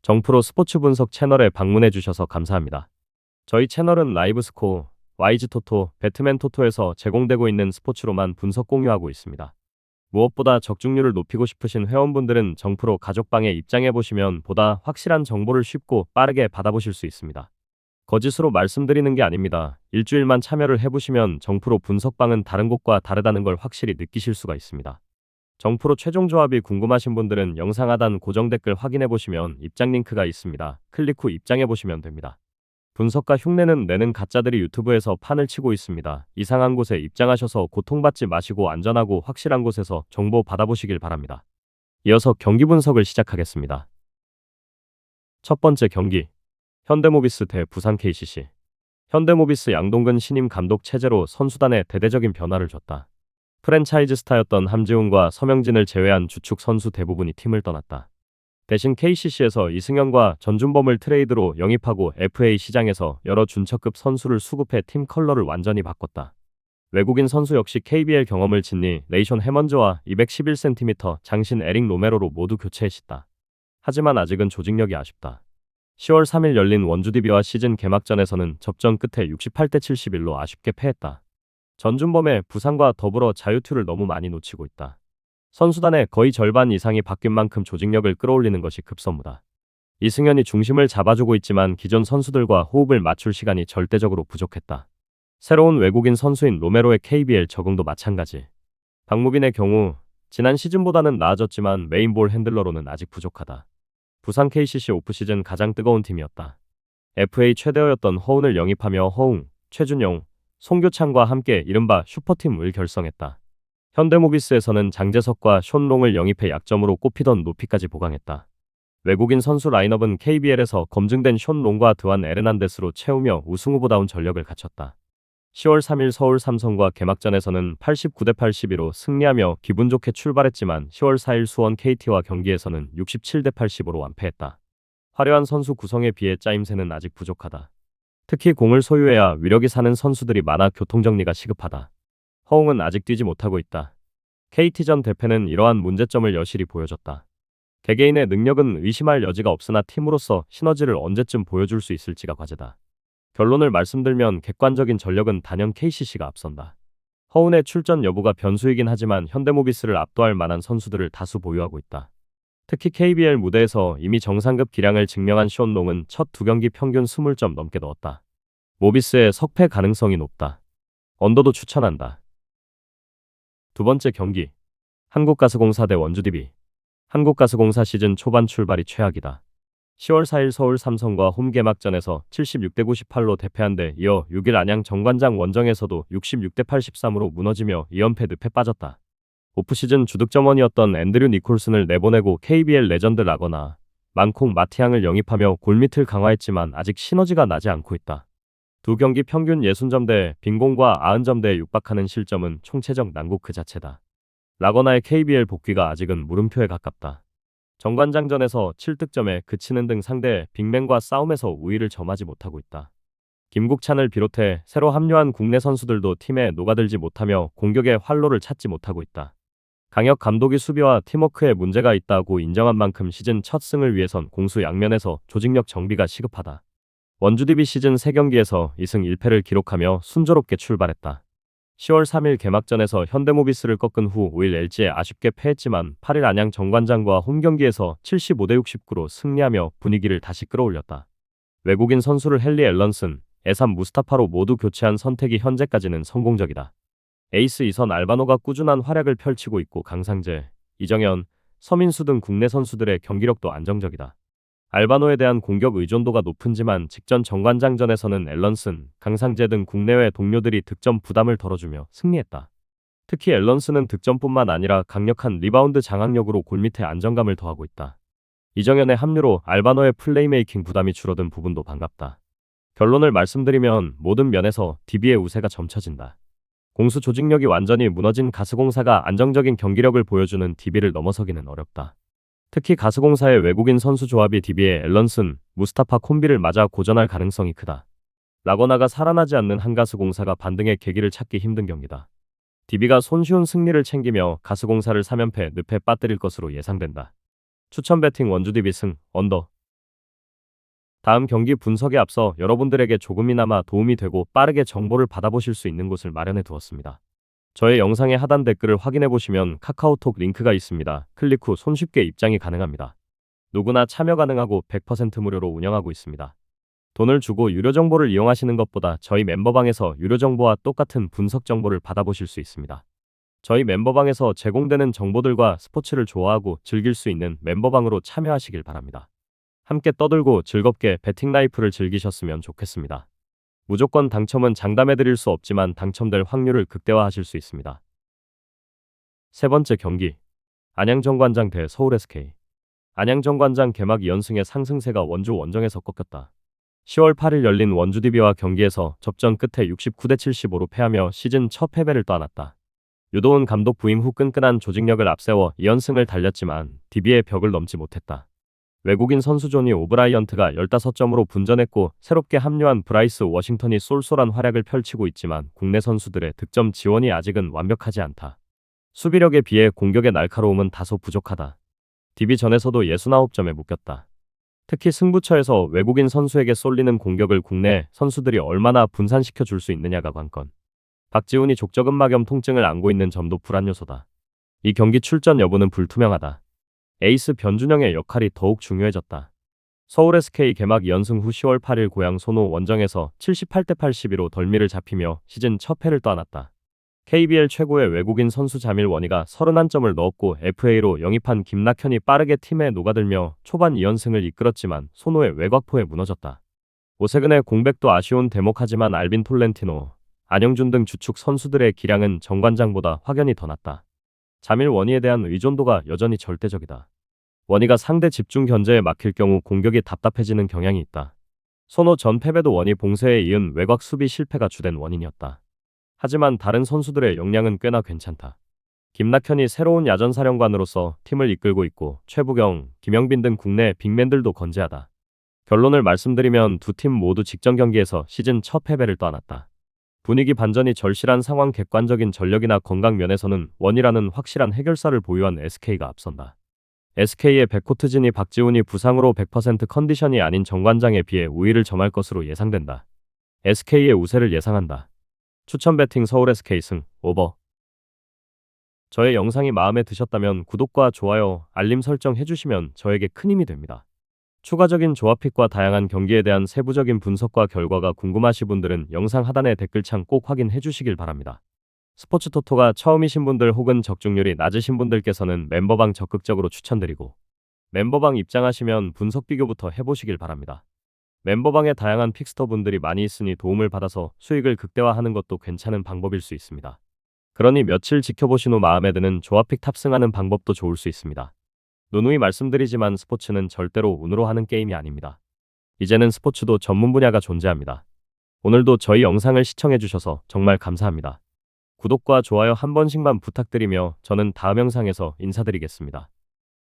정프로 스포츠 분석 채널에 방문해 주셔서 감사합니다. 저희 채널은 라이브 스코어, 와이즈 토토, 배트맨 토토에서 제공되고 있는 스포츠로만 분석 공유하고 있습니다. 무엇보다 적중률을 높이고 싶으신 회원분들은 정프로 가족방에 입장해 보시면 보다 확실한 정보를 쉽고 빠르게 받아보실 수 있습니다. 거짓으로 말씀드리는 게 아닙니다. 일주일만 참여를 해보시면 정프로 분석방은 다른 곳과 다르다는 걸 확실히 느끼실 수가 있습니다. 정프로 최종 조합이 궁금하신 분들은 영상 하단 고정 댓글 확인해 보시면 입장 링크가 있습니다. 클릭 후 입장해 보시면 됩니다. 분석가 흉내는 내는 가짜들이 유튜브에서 판을 치고 있습니다. 이상한 곳에 입장하셔서 고통받지 마시고 안전하고 확실한 곳에서 정보 받아보시길 바랍니다. 이어서 경기 분석을 시작하겠습니다. 첫 번째 경기, 현대모비스 대 부산 KCC. 현대모비스 양동근 신임 감독 체제로 선수단에 대대적인 변화를 줬다. 프랜차이즈 스타였던 함지훈과 서명진을 제외한 주축 선수 대부분이 팀을 떠났다. 대신 KCC에서 이승현과 전준범을 트레이드로 영입하고 FA 시장에서 여러 준척급 선수를 수급해 팀 컬러를 완전히 바꿨다. 외국인 선수 역시 KBL 경험을 짓니 레이션 해먼즈와 211cm 장신 에릭 로메로로 모두 교체했다. 하지만 아직은 조직력이 아쉽다. 10월 3일 열린 원주 DB와 시즌 개막전에서는 접전 끝에 68대 71로 아쉽게 패했다. 전준범의 부상과 더불어 자유투를 너무 많이 놓치고 있다. 선수단의 거의 절반 이상이 바뀐 만큼 조직력을 끌어올리는 것이 급선무다. 이승현이 중심을 잡아주고 있지만 기존 선수들과 호흡을 맞출 시간이 절대적으로 부족했다. 새로운 외국인 선수인 로메로의 KBL 적응도 마찬가지. 박무빈의 경우 지난 시즌보다는 나아졌지만 메인볼 핸들러로는 아직 부족하다. 부산 KCC 오프시즌 가장 뜨거운 팀이었다. FA 최대어였던 허운을 영입하며 허웅, 최준용, 송교창과 함께 이른바 슈퍼팀을 결성했다. 현대모비스에서는 장재석과 숀롱을 영입해 약점으로 꼽히던 높이까지 보강했다. 외국인 선수 라인업은 KBL에서 검증된 숀롱과 드완 에르난데스로 채우며 우승후보다운 전력을 갖췄다. 10월 3일 서울 삼성과 개막전에서는 89대 82로 승리하며 기분 좋게 출발했지만 10월 4일 수원 KT와 경기에서는 67대 85로 완패했다. 화려한 선수 구성에 비해 짜임새는 아직 부족하다. 특히 공을 소유해야 위력이 사는 선수들이 많아 교통정리가 시급하다. 허웅은 아직 뛰지 못하고 있다. KT전 대패는 이러한 문제점을 여실히 보여줬다. 개개인의 능력은 의심할 여지가 없으나 팀으로서 시너지를 언제쯤 보여줄 수 있을지가 과제다. 결론을 말씀드리면 객관적인 전력은 단연 KCC가 앞선다. 허운의 출전 여부가 변수이긴 하지만 현대모비스를 압도할 만한 선수들을 다수 보유하고 있다. 특히 KBL 무대에서 이미 정상급 기량을 증명한 숀롱은 첫 두 경기 평균 20점 넘게 넣었다. 모비스의 석패 가능성이 높다. 언더도 추천한다. 두 번째 경기, 한국가스공사 대 원주DB. 한국가스공사 시즌 초반 출발이 최악이다. 10월 4일 서울 삼성과 홈 개막전에서 76대 98로 대패한 데 이어 6일 안양 정관장 원정에서도 66대 83으로 무너지며 2연패 늪에 빠졌다. 오프시즌 주득점원이었던 앤드류 니콜슨을 내보내고 KBL 레전드 라거나 만콩 마티앙을 영입하며 골밑을 강화했지만 아직 시너지가 나지 않고 있다. 두 경기 평균 60점대 빈공과 90점대에 육박하는 실점은 총체적 난국 그 자체다. 라거나의 KBL 복귀가 아직은 물음표에 가깝다. 정관장전에서 7득점에 그치는 등 상대 빅맨과 싸움에서 우위를 점하지 못하고 있다. 김국찬을 비롯해 새로 합류한 국내 선수들도 팀에 녹아들지 못하며 공격의 활로를 찾지 못하고 있다. 강혁 감독이 수비와 팀워크에 문제가 있다고 인정한 만큼 시즌 첫 승을 위해선 공수 양면에서 조직력 정비가 시급하다. 원주DB 시즌 3경기에서 2승 1패를 기록하며 순조롭게 출발했다. 10월 3일 개막전에서 현대모비스를 꺾은 후 5일 LG에 아쉽게 패했지만 8일 안양 정관장과 홈경기에서 75대 69로 승리하며 분위기를 다시 끌어올렸다. 외국인 선수를 헨리 앨런슨, 에삼 무스타파로 모두 교체한 선택이 현재까지는 성공적이다. 에이스 이선 알바노가 꾸준한 활약을 펼치고 있고 강상재, 이정현, 서민수 등 국내 선수들의 경기력도 안정적이다. 알바노에 대한 공격 의존도가 높은지만 직전 정관장전에서는 앨런슨, 강상재 등 국내외 동료들이 득점 부담을 덜어주며 승리했다. 특히 앨런슨은 득점뿐만 아니라 강력한 리바운드 장악력으로 골밑에 안정감을 더하고 있다. 이정현의 합류로 알바노의 플레이메이킹 부담이 줄어든 부분도 반갑다. 결론을 말씀드리면 모든 면에서 DB의 우세가 점쳐진다. 공수 조직력이 완전히 무너진 가스공사가 안정적인 경기력을 보여주는 DB를 넘어서기는 어렵다. 특히 가스공사의 외국인 선수 조합이 DB의 앨런슨, 무스타파 콤비를 맞아 고전할 가능성이 크다. 라거나가 살아나지 않는 한가스공사가 반등의 계기를 찾기 힘든 경기다. DB가 손쉬운 승리를 챙기며 가스공사를 3연패 늪에 빠뜨릴 것으로 예상된다. 추천 배팅 원주 DB 승, 언더. 다음 경기 분석에 앞서 여러분들에게 조금이나마 도움이 되고 빠르게 정보를 받아보실 수 있는 곳을 마련해 두었습니다. 저의 영상의 하단 댓글을 확인해 보시면 카카오톡 링크가 있습니다. 클릭 후 손쉽게 입장이 가능합니다. 누구나 참여 가능하고 100% 무료로 운영하고 있습니다. 돈을 주고 유료 정보를 이용하시는 것보다 저희 멤버방에서 유료 정보와 똑같은 분석 정보를 받아보실 수 있습니다. 저희 멤버방에서 제공되는 정보들과 스포츠를 좋아하고 즐길 수 있는 멤버방으로 참여하시길 바랍니다. 함께 떠들고 즐겁게 배팅 라이프를 즐기셨으면 좋겠습니다. 무조건 당첨은 장담해 드릴 수 없지만 당첨될 확률을 극대화하실 수 있습니다. 세 번째 경기, 안양정관장 대 서울 SK. 안양정관장 개막 2연승의 상승세가 원주 원정에서 꺾였다. 10월 8일 열린 원주 DB와 경기에서 접전 끝에 69대 75로 패하며 시즌 첫 패배를 떠안았다. 유도훈 감독 부임 후 끈끈한 조직력을 앞세워 2연승을 달렸지만 DB의 벽을 넘지 못했다. 외국인 선수 조니 오브라이언트가 15점으로 분전했고 새롭게 합류한 브라이스 워싱턴이 쏠쏠한 활약을 펼치고 있지만 국내 선수들의 득점 지원이 아직은 완벽하지 않다. 수비력에 비해 공격의 날카로움은 다소 부족하다. DB전에서도 69점에 묶였다. 특히 승부처에서 외국인 선수에게 쏠리는 공격을 국내 선수들이 얼마나 분산시켜 줄 수 있느냐가 관건. 박지훈이 족저근막염 통증을 안고 있는 점도 불안 요소다. 이 경기 출전 여부는 불투명하다. 에이스 변준영의 역할이 더욱 중요해졌다. 서울 SK 개막 2연승 후 10월 8일 고향 손호 원정에서 78대 82로 덜미를 잡히며 시즌 첫 패를 떠안았다. KBL 최고의 외국인 선수 자밀 원희가 31점을 넣었고 FA로 영입한 김낙현이 빠르게 팀에 녹아들며 초반 2연승을 이끌었지만 손호의 외곽포에 무너졌다. 오세근의 공백도 아쉬운 대목하지만 알빈 톨렌티노, 안영준 등 주축 선수들의 기량은 정관장보다 확연히 더 낮다. 자밀 원희에 대한 의존도가 여전히 절대적이다. 원희가 상대 집중 견제에 막힐 경우 공격이 답답해지는 경향이 있다. 손호 전 패배도 원희 봉쇄에 이은 외곽 수비 실패가 주된 원인이었다. 하지만 다른 선수들의 역량은 꽤나 괜찮다. 김낙현이 새로운 야전사령관으로서 팀을 이끌고 있고 최부경, 김영빈 등 국내 빅맨들도 건재하다. 결론을 말씀드리면 두 팀 모두 직전 경기에서 시즌 첫 패배를 떠안았다. 분위기 반전이 절실한 상황 객관적인 전력이나 건강 면에서는 원이라는 확실한 해결사를 보유한 SK가 앞선다. SK의 백코트진이 박지훈이 부상으로 100% 컨디션이 아닌 정관장에 비해 우위를 점할 것으로 예상된다. SK의 우세를 예상한다. 추천 배팅 서울 SK 승, 오버. 저의 영상이 마음에 드셨다면 구독과 좋아요, 알림 설정 해주시면 저에게 큰 힘이 됩니다. 추가적인 조합픽과 다양한 경기에 대한 세부적인 분석과 결과가 궁금하신 분들은 영상 하단의 댓글창 꼭 확인해 주시길 바랍니다. 스포츠 토토가 처음이신 분들 혹은 적중률이 낮으신 분들께서는 멤버방 적극적으로 추천드리고 멤버방 입장하시면 분석 비교부터 해보시길 바랍니다. 멤버방에 다양한 픽스터 분들이 많이 있으니 도움을 받아서 수익을 극대화하는 것도 괜찮은 방법일 수 있습니다. 그러니 며칠 지켜보신 후 마음에 드는 조합픽 탑승하는 방법도 좋을 수 있습니다. 누누이 말씀드리지만 스포츠는 절대로 운으로 하는 게임이 아닙니다. 이제는 스포츠도 전문 분야가 존재합니다. 오늘도 저희 영상을 시청해주셔서 정말 감사합니다. 구독과 좋아요 한 번씩만 부탁드리며 저는 다음 영상에서 인사드리겠습니다.